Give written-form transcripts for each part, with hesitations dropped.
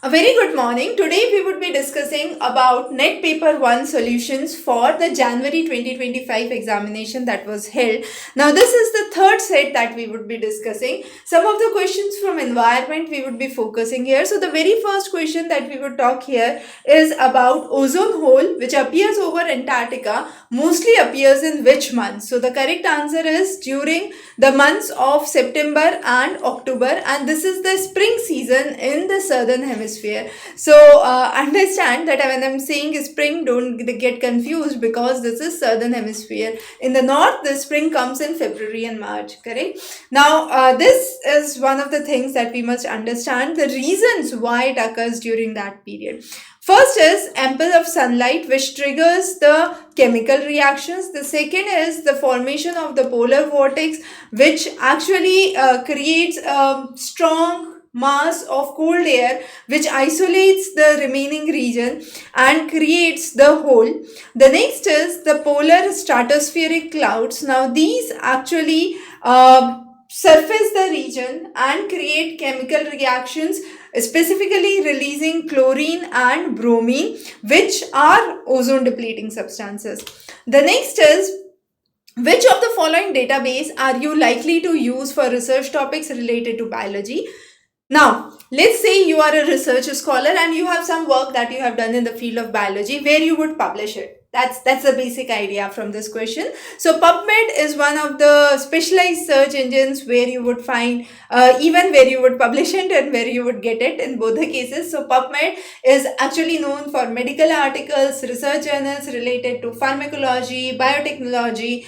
A very good morning. Today we would be discussing about NET Paper 1 solutions for the January 2025 examination that was held. Now this is the third set that we would be discussing. Some of the questions from environment we would be focusing here. So the very first question that we would talk here is about ozone hole which appears over Antarctica mostly appears in which month? So the correct answer is during the months of September and October, and this is the spring season in the southern hemisphere. So understand that when I'm saying spring, don't get confused because this is southern hemisphere. In the north, the spring comes in February and March, correct? Now this is one of the things that we must understand, the reasons why it occurs during that period. First is ample of sunlight which triggers the chemical reactions. The second is the formation of the polar vortex which actually creates a strong mass of cold air which isolates the remaining region and creates the hole. The next is the polar stratospheric clouds. Now these actually surface the region and create chemical reactions, specifically releasing chlorine and bromine, which are ozone depleting substances. The next is, which of the following database are you likely to use for research topics related to biology? Now, let's say you are a research scholar and you have some work that you have done in the field of biology where you would publish it. That's the basic idea from this question. So PubMed is one of the specialized search engines where you would find even where you would publish it and where you would get it in both the cases. So PubMed is actually known for medical articles, research journals related to pharmacology, biotechnology,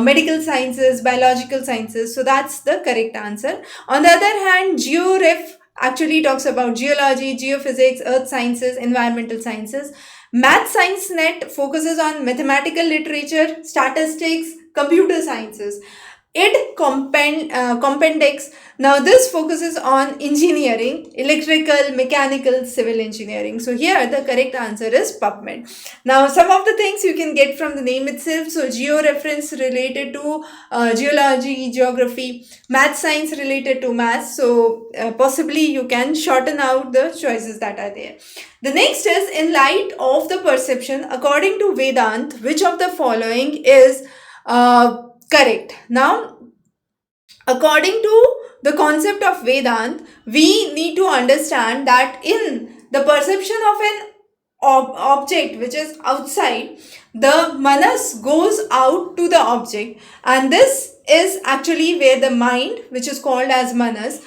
medical sciences, biological sciences. So that's the correct answer. On the other hand, GeoRef actually talks about geology, geophysics, earth sciences, environmental sciences. Math Science Net focuses on mathematical literature, statistics, computer sciences. Compendex, now this focuses on engineering, electrical, mechanical, civil engineering. So here the correct answer is PubMed. Now some of the things you can get from the name itself. So georeference related to geology, geography, math science related to math. So possibly you can shorten out the choices that are there. The next is, in light of the perception, according to Vedant, which of the following is correct? Now, according to the concept of Vedant, we need to understand that in the perception of an object which is outside, the manas goes out to the object, and this is actually where the mind, which is called as manas,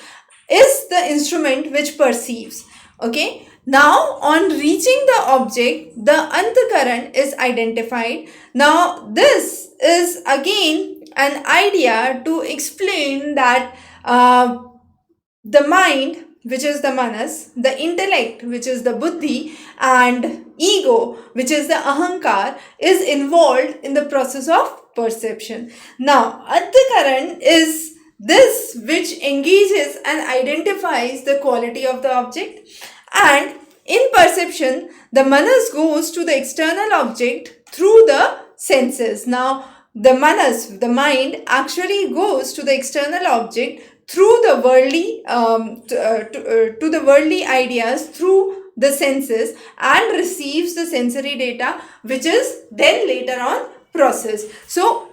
is the instrument which perceives. Okay. Now, on reaching the object, the antakaran is identified. Now, this is again an idea to explain that the mind, which is the manas, the intellect, which is the buddhi, and ego, which is the ahankar, is involved in the process of perception. Now, antakaran is this which engages and identifies the quality of the object, and in perception the manas goes to the external object through the senses. Now the manas, the mind, actually goes to the external object through the worldly to the worldly ideas through the senses and receives the sensory data which is then later on processed. So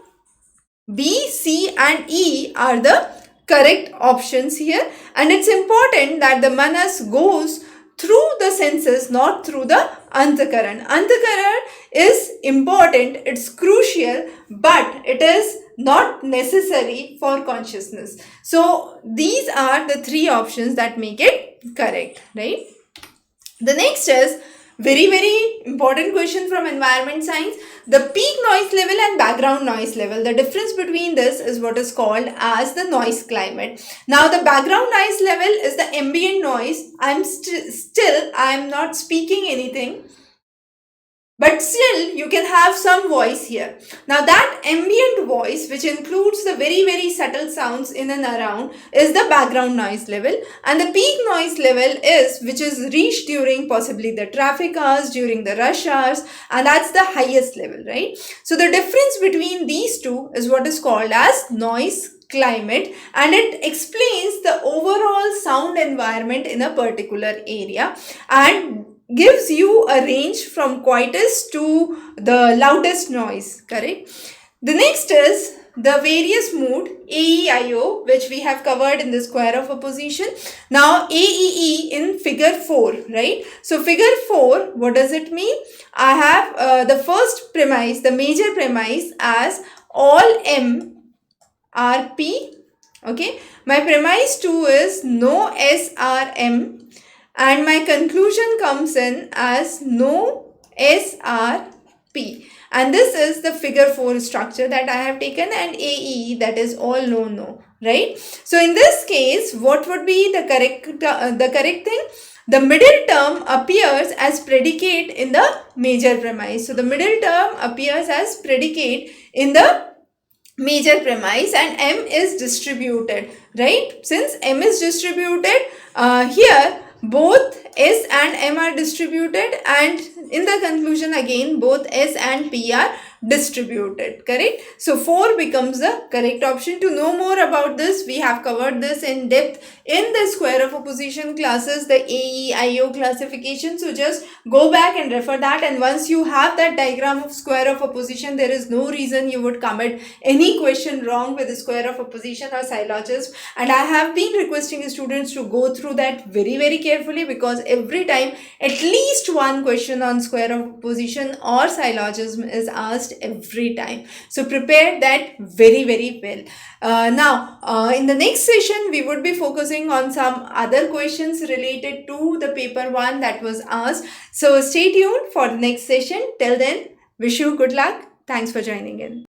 B, C and E are the correct options here, and it's important that the manas goes through the senses, not through the antakaran. Antakaran is important, it's crucial, but it is not necessary for consciousness. So these are the three options that make it correct, right? The next is very important question from environment science. The peak noise level and background noise level. The difference between this is what is called as the noise climate. Now the background noise level is the ambient noise. I'm not speaking anything, but still you can have some voice here. Now that ambient voice, which includes the very subtle sounds in and around, is the background noise level, and the peak noise level is which is reached during possibly the traffic hours, during the rush hours, and that's the highest level, right? So the difference between these two is what is called as noise climate, and it explains the overall sound environment in a particular area and gives you a range from quietest to the loudest noise, correct? The next is the various mood AEIO, which we have covered in the square of opposition. Now AEE in figure 4, right? So figure 4, what does it mean? I have the first premise, the major premise, as all M are P. Okay, my premise 2 is no S are M, and my conclusion comes in as no S are P. And this is the figure 4 structure that I have taken, and AE, that is all no, right? So in this case, what would be the correct thing? The middle term appears as predicate in the major premise. So the middle term appears as predicate in the major premise, and M is distributed, right? Since M is distributed, here both S and M are distributed, and in the conclusion again both S and P are distributed, correct? So 4 becomes the correct option. To know more about this, we have covered this in depth in the square of opposition classes, the AEIO classification. So just go back and refer that, and once you have that diagram of square of opposition, there is no reason you would commit any question wrong with the square of opposition or syllogism. And I have been requesting students to go through that very carefully, because every time at least one question on square of opposition or syllogism is asked every time. So prepare that very well. Now in the next session we would be focusing on some other questions related to the paper 1 that was asked. So stay tuned for the next session. Till then, wish you good luck. Thanks for joining in.